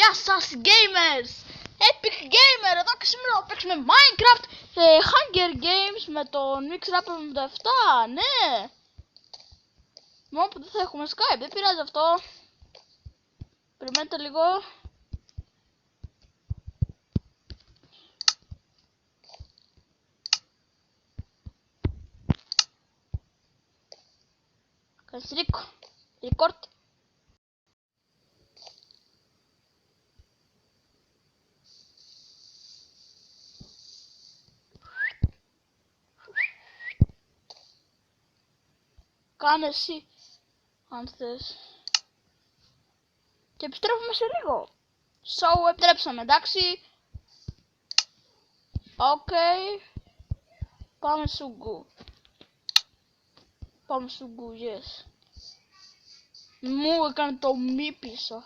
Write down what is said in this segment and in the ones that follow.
Γεια σας gamers! Epic Gamer εδώ και σήμερα θα παίξουμε Minecraft Hunger Games με τον Mixer57, ναι! Μόνο που δεν θα έχουμε Skype, δεν πειράζει αυτό. Περιμένετε λίγο. Κάνεις record. Κάνε εσύ, αν θες. Και επιστρέφουμε σε λίγο. So, επιτρέψαμε, εντάξει. Οκ. Πάμε στο γκου. Πάμε στο γκου, yes. Μου έκανε το μη πίσω.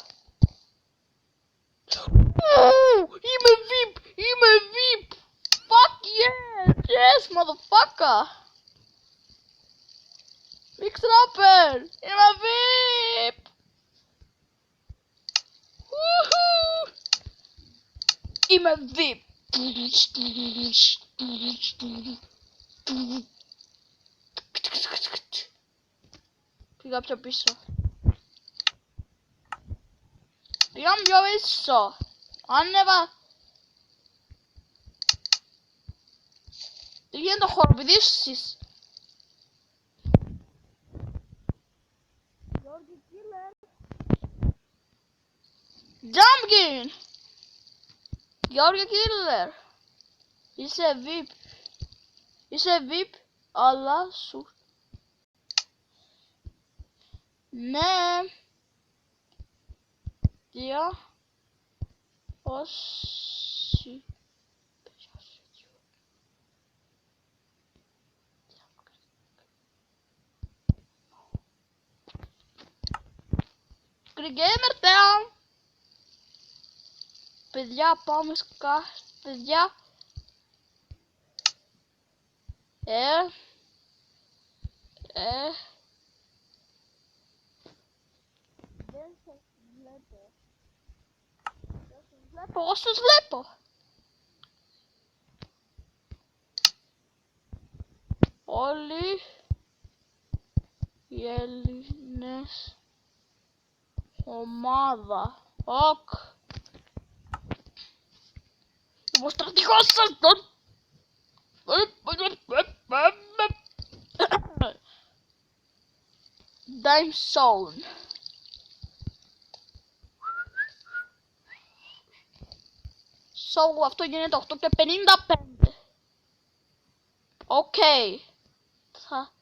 Είμαι VIP! Είμαι VIP! Fuck yes! Yes, motherfucker! Mixer! Είμαι VIP! Woohoo! Είμαι VIP! Πήγα πιο πίσω. Πήγα πιο πίσω. Ανέβα. Τι γίνεται, χοροπηδήσεις. Γιώργη Killer. Jumpkin. Γιώργη Killer. Είσαι VIP. Είσαι VIP, αλλά σου. Ναι. Δια. Όσοι. Gamer Town. Παιδιά, πάμε παιδιά. Δεν σας βλέπω. Εγώ σας βλέπω. Όλοι οι Έλληνες ομάδα. Οκ. Είμαι ο στρατηγός σας. Dime Zone. So, αυτό γίνεται 8 και 55. Οκ. Θα...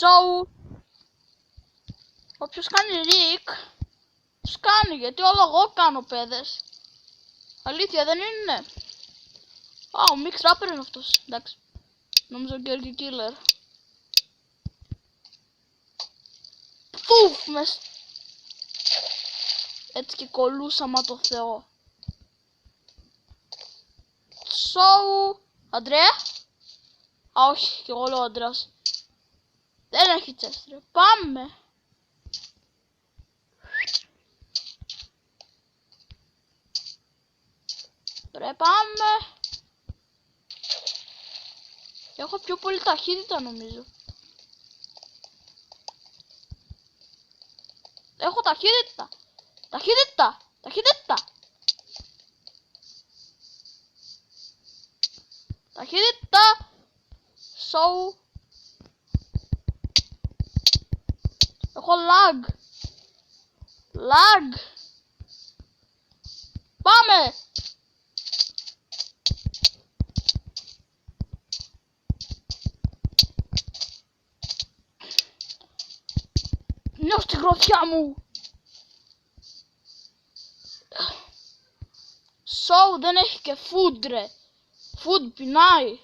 So, όποιος κάνει Rick, τους κάνει, γιατί όλο εγώ κάνω, παιδες. Αλήθεια δεν είναι. Α, ο Mix Rapper είναι αυτός, εντάξει. Νόμιζα ο Γιώργη Killer. Φουφ, μες. Έτσι και κολούσαμε το Θεό. So, Αντρέα. Α, όχι, και εγώ λέω Αντρέας. Δεν έχει τσέστρε. Πάμε. Ρε, πάμε. Έχω πιο πολύ ταχύτητα νομίζω. Έχω ταχύτητα. Ταχύτητα. Ταχύτητα. Ταχύτητα. So. Έχω lag. Lag. Πάμε. Νιώθω στη γροθιά μου. So, δεν έχει και food ρε. Food πεινάει.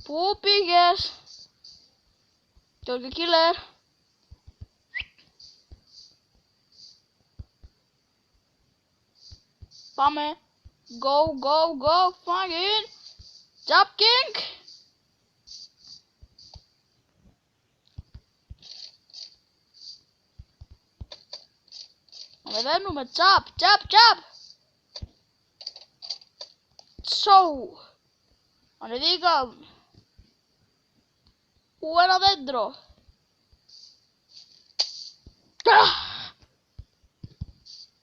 Πού πήγες? George Killer. Πάμε. Go, go, go, fucking. Jump King. Ανεβαίνουμε, τσαπ, τσαπ, τσαπ. Τσόου. Ανεβήκαμε. Ου, ένα δέντρο.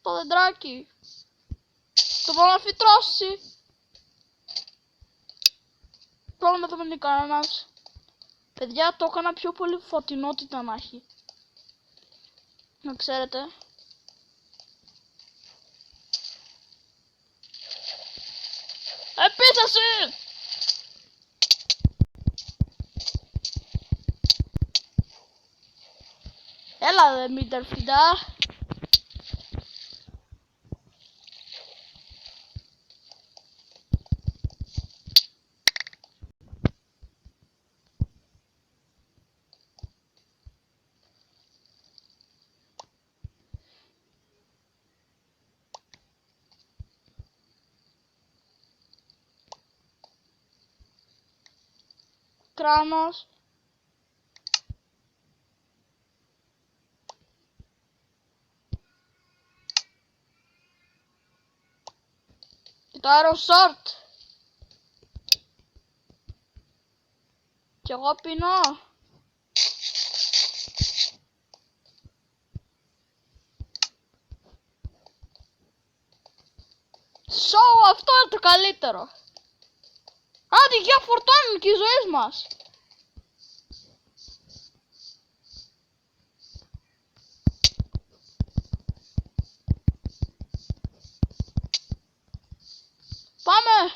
Το δεντράκι. Το μπορώ να φυτρώσει. Πρόβλημα δεν είναι κανένας. Παιδιά, το έκανα πιο πολύ φωτεινότητα να έχει. Να ξέρετε. Επίθεση! Έλα δε μήτερφιντα. Κράνος. Και το αεροσόρτ. Κι εγώ πεινώ. Αυτό είναι το καλύτερο. Άντε, για φορτώνουν και οι ζωές μας. Πάμε.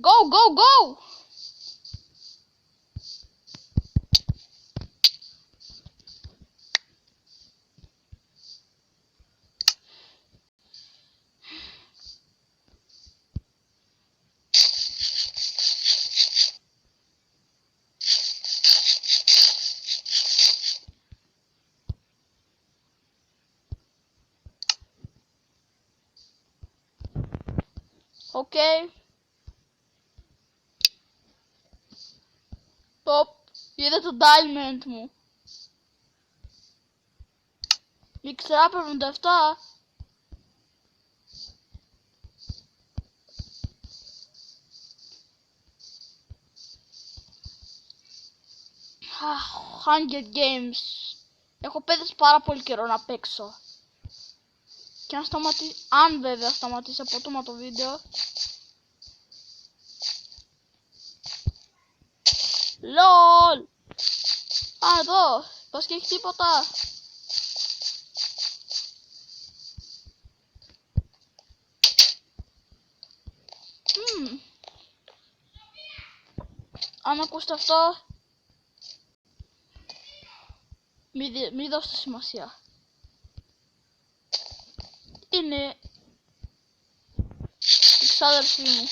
Go, go, go. Οκ. Είδε το diamond μου. Ήξερα 57. Hunger Games. Έχω πέδες πάρα πολύ καιρό να παίξω. Και αν βέβαια σταματήσει απότομα το βίντεο. LOL. Α, εδώ. Πας και έχει τίποτα. Αν ακούσετε αυτό, μη δώσετε σημασία. Είναι η ξάδερφή μου.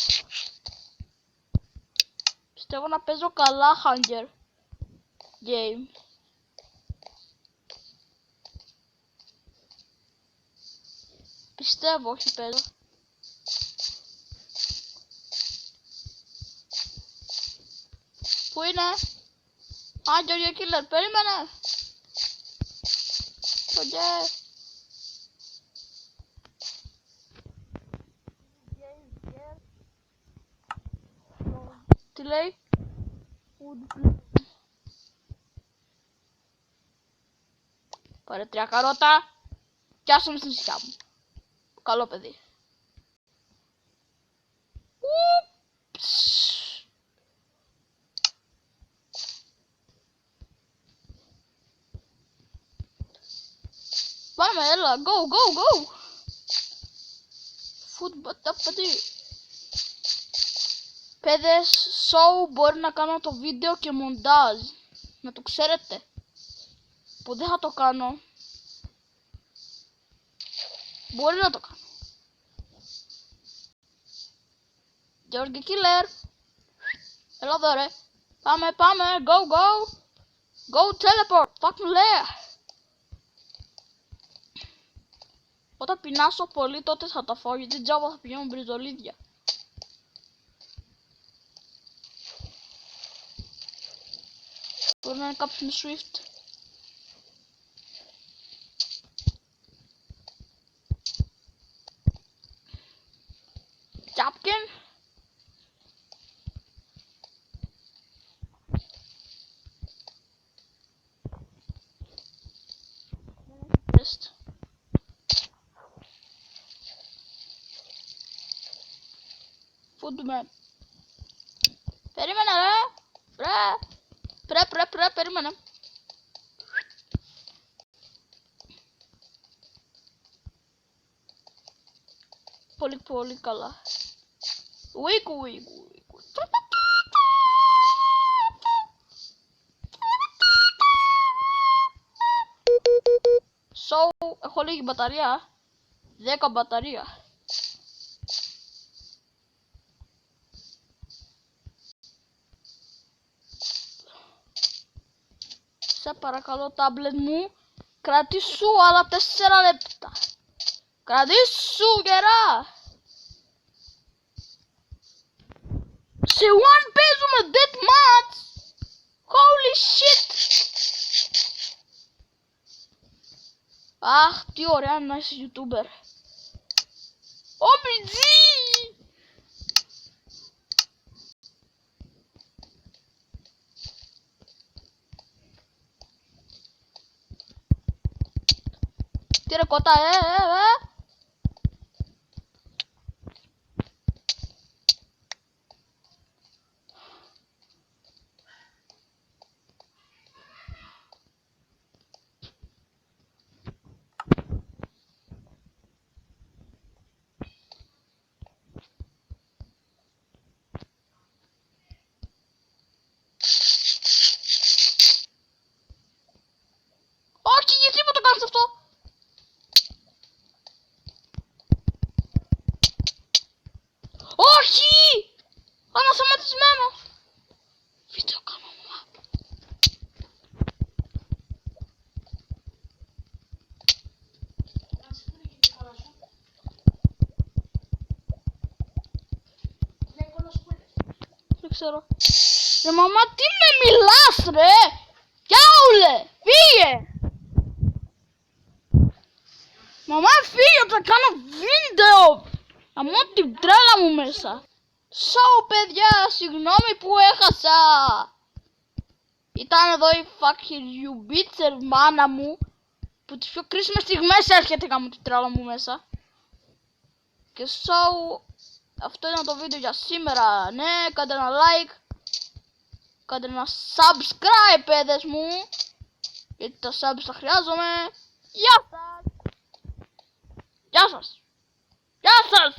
Πιστεύω να παίζω καλά Hunger Game. Πιστεύω, όχι παίζω. Πού είναι? Α, George Killer, περίμενε. Οκ. Τι λέει? Πάρε 3 καρότα. Κι άσομαι στην ησυχία μου. Καλό παιδί. Πάμε, έλα, go, go, go. Φουτμπαταπατή. Παιδες, μπορεί να κάνω το βίντεο και μοντάζ. Να το ξέρετε. Που δεν θα το κάνω. Μπορεί να το κάνω. George Killer. Έλα εδώ ρε. Πάμε, πάμε, go, go. Go teleport. Fuck μου λέει. Όταν πεινάσω πολύ τότε θα τα φάω γιατί τζάμπα θα πηγαίνω μπριζολίδια. Μπορεί να είναι κάποιος με Swift. Τσάπκεν. Foodman. Περίμενε ρε. Περίμενε. Πολύ καλά. Wiggle. So, έχω λίγη μπαταρία. 10 μπαταρία. Σε παρακαλώ τάμπλετ μου, κρατήσου άλλα 4 λεπτά. Κρατήσου γερά. Σε one παίζουμε dead match. Holy shit. Αχ, τι ωραία να είσαι YouTuber. OMG. Τι ρε κότα, Όχι, γιατί μου το κάνεις αυτό. Όχι! Ανασταματισμένο! Βίντεο κάνω μαπ. Δεν ξέρω. Ρε μαμά, τι με μιλάς ρε! Γιάουλε! Φύγε! Μαμά, φύγε, θα κάνω βίντεο! Αμώ την τρέλα μου μέσα. Παιδιά, συγγνώμη που έχασα. Ήταν εδώ η fucking you bitcher μάνα μου, που τις πιο κρίσιμες στιγμές έρχεται κάνω την τρέλα μου μέσα. Και αυτό είναι το βίντεο για σήμερα. Ναι, κάντε ένα like, κάντε ένα subscribe παιδες μου, γιατί τα subs τα χρειάζομαι. Γεια σας. Γεια σας.